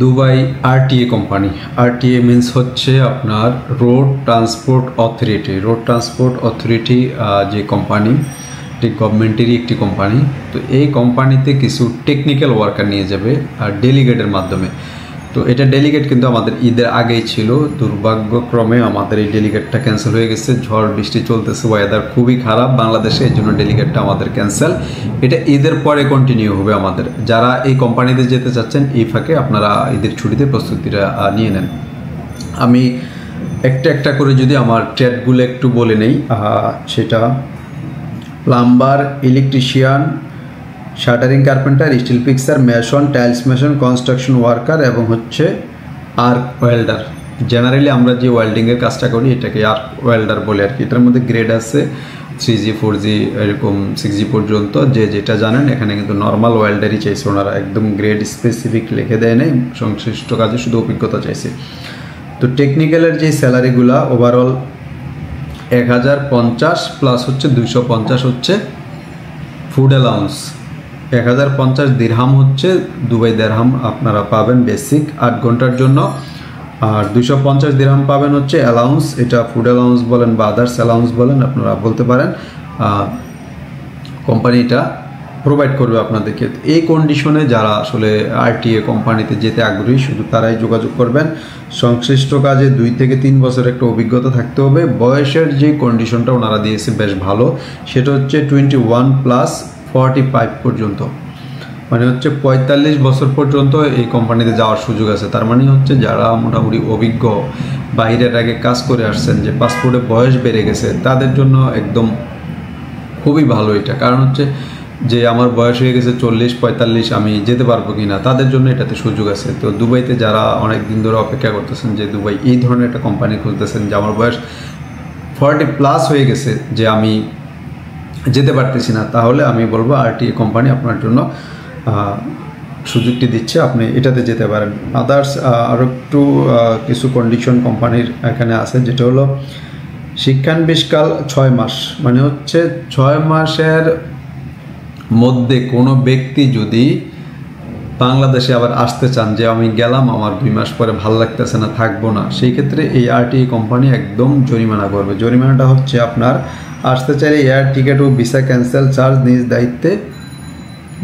Dubai RTA company. RTA means হচ্ছে আপনার road transport authority. Road transport authority যে company, এটি গভর্নমেন্টেরই একটি কোম্পানি। তো এই কোম্পানিতে কিছু টেকনিক্যাল ওয়ার্কার নিয়ে যাবে আর ডেলিগেটের মাধ্যমে। তো এটা ডেলিগেট কিন্তু আমাদের ঈদের আগেই ছিল, দুর্ভাগ্যক্রমে আমাদের এই ডেলিগেটটা ক্যান্সেল হয়ে গেছে। ঝড় বৃষ্টি চলতেছে, ওয়েদার খুবই খারাপ বাংলাদেশে, এই জন্য ডেলিগেটটা আমাদের ক্যান্সেল। এটা ঈদের পরে কন্টিনিউ হবে আমাদের। যারা এই কোম্পানিতে যেতে চাচ্ছেন এই ফাঁকে আপনারা ঈদের ছুটিতে প্রস্তুতিটা নিয়ে নেন। আমি একটা করে যদি আমার ট্রেডগুলো একটু বলে নেই, সেটা plumber, electrician, shuttering carpenter, still fixer, mason, tiles mason, construction worker এবং হচ্ছে আর্ক ওয়েল্ডার। জেনারেলি আমরা যে ওয়েল্ডিংয়ের কাজটা করি এটাকে আর্ক ওয়েল্ডার বলে আর কি। এটার মধ্যে গ্রেড আছে 3G 4G এরকম 6G পর্যন্ত, যে যেটা জানেন। এখানে কিন্তু নর্মাল ওয়েল্ডারই চাইছে ওনারা, একদম গ্রেড স্পেসিফিক লিখে দেয় নাই, সংশ্লিষ্ট কাজে শুধু অভিজ্ঞতা চাইছে। তো টেকনিক্যালের যে স্যালারিগুলা ওভারঅল 1050 প্লাস হচ্ছে 250 হচ্ছে ফুড অ্যালাউন্স। 1050 দিরহাম হচ্ছে দুবাই দিরহাম আপনারা পাবেন বেসিক 8 ঘন্টার জন্য, আর 250 দিরহাম পাবেন হচ্ছে অ্যালাউন্স। এটা ফুড অ্যালাউন্স বলেন বা আদার্স অ্যালাউন্স বলেন আপনারা বলতে পারেন, কোম্পানিটা প্রোভাইড করবে আপনাদেরকে। এই কন্ডিশনে যারা আসলে আরটিএ কোম্পানিতে যেতে আগ্রহী শুধু তারাই যোগাযোগ করবেন। সংশ্লিষ্ট কাজে 2 থেকে 3 বছর একটা অভিজ্ঞতা থাকতে হবে। বয়সের যে কন্ডিশনটা ওনারা দিয়েছে বেশ ভালো, সেটা হচ্ছে 21 প্লাস 45 পর্যন্ত, মানে হচ্ছে 45 বছর পর্যন্ত এই কোম্পানিতে যাওয়ার সুযোগ আছে। তার মানে হচ্ছে যারা মোটামুটি অভিজ্ঞ, বাইরের আগে কাজ করে আসছেন, যে পাসপোর্টে বয়স বেড়ে গেছে, তাদের জন্য একদম খুবই ভালো এটা। কারণ হচ্ছে যে আমার বয়স হয়ে গেছে 40-45, আমি যেতে পারবো কি না, তাদের জন্য এটাতে সুযোগ আছে। তো দুবাইতে যারা অনেক দিন ধরে অপেক্ষা করতেছেন যে দুবাই এই ধরনের একটা কোম্পানি খুঁজতেছেন, যে আমার বয়স 40 প্লাস হয়ে গেছে, যে আমি যেতে পারতেছি না, তাহলে আমি বলবো আরটিএ কোম্পানি আপনার জন্য সুযোগটি দিচ্ছে, আপনি এটাতে যেতে পারেন। আদার্স আরও একটু কিছু কন্ডিশন কোম্পানির এখানে আছে, যেটা হলো শিক্ষানবিশকাল 6 মাস, মানে হচ্ছে 6 মাসের মধ্যে কোনো ব্যক্তি যদি বাংলাদেশে আবার আসতে চান, যে আমি গেলাম আমার 2 মাস পরে ভালো লাগতেছে না, থাকবো না, সেই ক্ষেত্রে এই আরটিএ কোম্পানি একদম জরিমানা করবে। জরিমানাটা হচ্ছে আপনার আসতে চাইলে এয়ার টিকিট ও ভিসা ক্যান্সেল চার্জ নিজ দায়িত্বে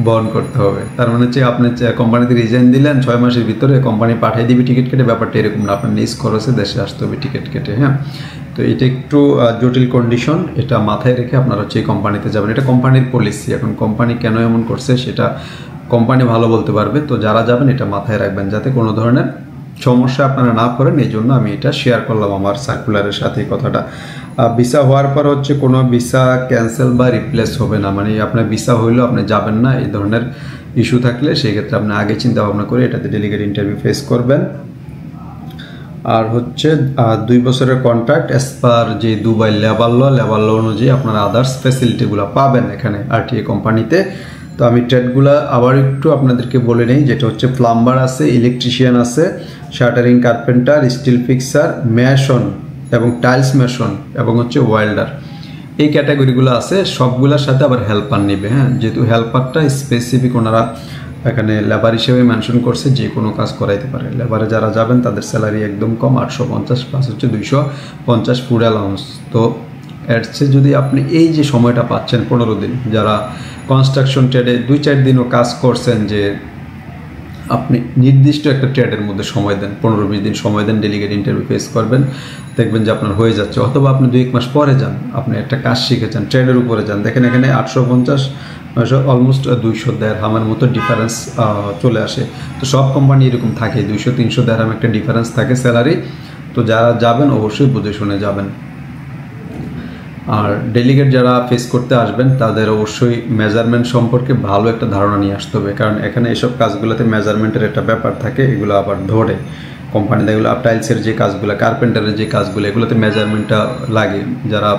বহন করতে হবে। তার মানে হচ্ছে আপনি কোম্পানিতে রিজাইন দিলেন, 6 মাসের ভিতরে কোম্পানি পাঠিয়ে দিবে টিকিট কেটে। ব্যাপারটা এরকম না, আপনার নিজ খরচে দেশে আসতে হবে টিকিট কেটে। হ্যাঁ, তো এটা একটু জটিল কন্ডিশন, এটা মাথায় রেখে আপনারা হচ্ছে এই কোম্পানিতে যাবেন। এটা কোম্পানির পলিসি। এখন কোম্পানি কেন এমন করছে সেটা কোম্পানি ভালো বলতে পারবে। তো যারা যাবেন এটা মাথায় রাখবেন যাতে কোনো ধরনের সমস্যা আপনারা না করেন, এই জন্য আমি এটা শেয়ার করলাম আমার সার্কুলারের সাথে কথাটা। ভিসা হওয়ার পর হচ্ছে কোনো ভিসা ক্যান্সেল বা রিপ্লেস হবে না, মানে আপনার ভিসা হইলেও আপনি যাবেন না, এই ধরনের ইস্যু থাকলে সেই ক্ষেত্রে আপনি আগে চিন্তা ভাবনা করে এটাতে ডেলিগেট ইন্টারভিউ ফেস করবেন। আর হচ্ছে 2 বছরের কন্ট্রাক্ট অ্যাজ পার যে দুবাই লেবার ল অনুযায়ী আপনারা আদার্স ফ্যাসিলিটিগুলো পাবেন এখানে আরটিএ কোম্পানিতে। তো আমি ট্রেডগুলো আবার একটু আপনাদেরকে বলে নেই, যেটা হচ্ছে প্লাম্বার আছে, ইলেকট্রিশিয়ান আছে, shuttering carpenter, still fixer, mason এবং টাইলস মেশন এবং হচ্ছে ওয়েল্ডার। এই ক্যাটাগরিগুলো আছে, সবগুলোর সাথে আবার হেল্পার নেবে। হ্যাঁ, যেহেতু হেল্পারটা স্পেসিফিক ওনারা এখানে লেবার হিসেবে মেনশন করছে, যে কোনো কাজ করাইতে পারে। লেবারে যারা যাবেন তাদের স্যালারি একদম কম, 850 প্লাস হচ্ছে 250 ফুড অ্যালাউন্স। তো এর চেয়ে যদি আপনি এই যে সময়টা পাচ্ছেন 15 দিন, যারা কনস্ট্রাকশন ট্রেডে 2-4 দিনও কাজ করছেন, যে আপনি নির্দিষ্ট একটা ট্রেডের মধ্যে সময় দেন, 15-20 দিন সময় দেন, ডেলিগেট ইন্টারভিউ ফেস করবেন, দেখবেন যে আপনার হয়ে যাচ্ছে। অথবা আপনি 2-1 মাস পরে যান, আপনি একটা কাজ শিখেছেন, ট্রেডের উপরে যান, দেখেন এখানে 850 অলমোস্ট 200 দিরহামের মতো ডিফারেন্স চলে আসে। তো সব কোম্পানি এরকম থাকে, 200-300 দিরহাম একটা ডিফারেন্স থাকে স্যালারি। তো যারা যাবেন অবশ্যই বুঝে শুনে যাবেন। আর ডেলিগেট যারা ফেস করতে আসবেন তাদের অবশ্যই মেজারমেন্ট সম্পর্কে ভালো একটা ধারণা নিয়ে আসতে হবে, কারণ এখানে এসব কাজগুলোতে মেজারমেন্টের একটা ব্যাপার থাকে, এগুলো আবার ধরে কোম্পানিতে। এগুলো টাইলসের যে কাজগুলো, কার্পেন্টারের যে কাজগুলো, এগুলোতে মেজারমেন্টটা লাগে। যারা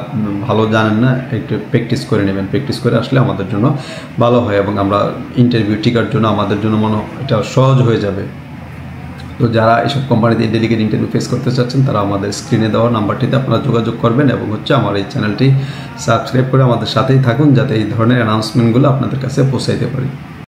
ভালো জানেন না একটু প্র্যাকটিস করে নেবেন, প্র্যাকটিস করে আসলে আমাদের জন্য ভালো হয় এবং আমরা ইন্টারভিউ টিকার জন্য আমাদের জন্য এটা সহজ হয়ে যাবে। তো যারা এসব কোম্পানিতে ডেলিগেট ইন্টারভিউ ফেস করতে চাচ্ছেন তারা আমাদের স্ক্রিনে দেওয়া নাম্বারটিতে আপনারা যোগাযোগ করবেন এবং হচ্ছে আমার এই চ্যানেলটি সাবস্ক্রাইব করে আমাদের সাথেই থাকুন, যাতে এই ধরনের অ্যানাউন্সমেন্টগুলো আপনাদের কাছে পৌঁছাইতে পারি।